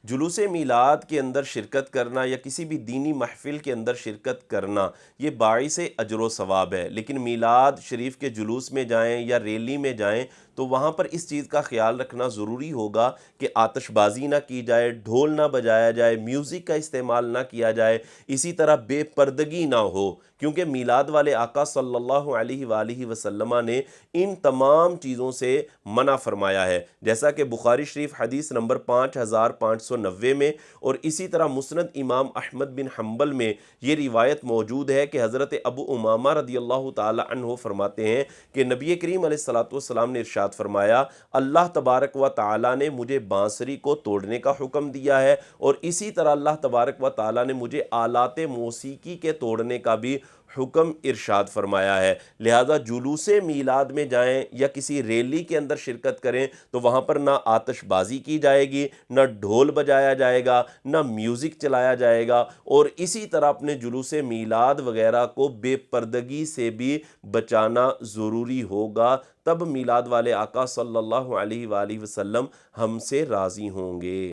جلوس میلاد کے اندر شرکت کرنا یا کسی بھی دینی محفل کے اندر شرکت کرنا یہ باعث اجر و ثواب ہے، لیکن میلاد شریف کے جلوس میں جائیں یا ریلی میں جائیں تو وہاں پر اس چیز کا خیال رکھنا ضروری ہوگا کہ آتش بازی نہ کی جائے، ڈھول نہ بجایا جائے، میوزک کا استعمال نہ کیا جائے، اسی طرح بے پردگی نہ ہو، کیونکہ میلاد والے آقا صلی اللہ علیہ وآلہ وسلم نے ان تمام چیزوں سے منع فرمایا ہے، جیسا کہ بخاری شریف حدیث نمبر 5590 میں اور اسی طرح مسند امام احمد بن حنبل میں یہ روایت موجود ہے کہ حضرت ابو امامہ رضی اللہ تعالی عنہ فرماتے ہیں کہ نبی کریم علیہ السلام نے ارشاد فرمایا، اللہ تبارک و تعالی نے مجھے بانسری کو توڑنے کا حکم دیا ہے، اور اسی طرح اللہ تبارک و تعالی نے مجھے آلات موسیقی کے توڑنے کا بھی حکم ارشاد فرمایا ہے۔ لہذا جلوس میلاد میں جائیں یا کسی ریلی کے اندر شرکت کریں تو وہاں پر نہ آتش بازی کی جائے گی، نہ ڈھول بجایا جائے گا، نہ میوزک چلایا جائے گا، اور اسی طرح اپنے جلوس میلاد وغیرہ کو بے پردگی سے بھی بچانا ضروری ہوگا، تب میلاد والے آقا صلی اللہ علیہ وآلہ وسلم ہم سے راضی ہوں گے۔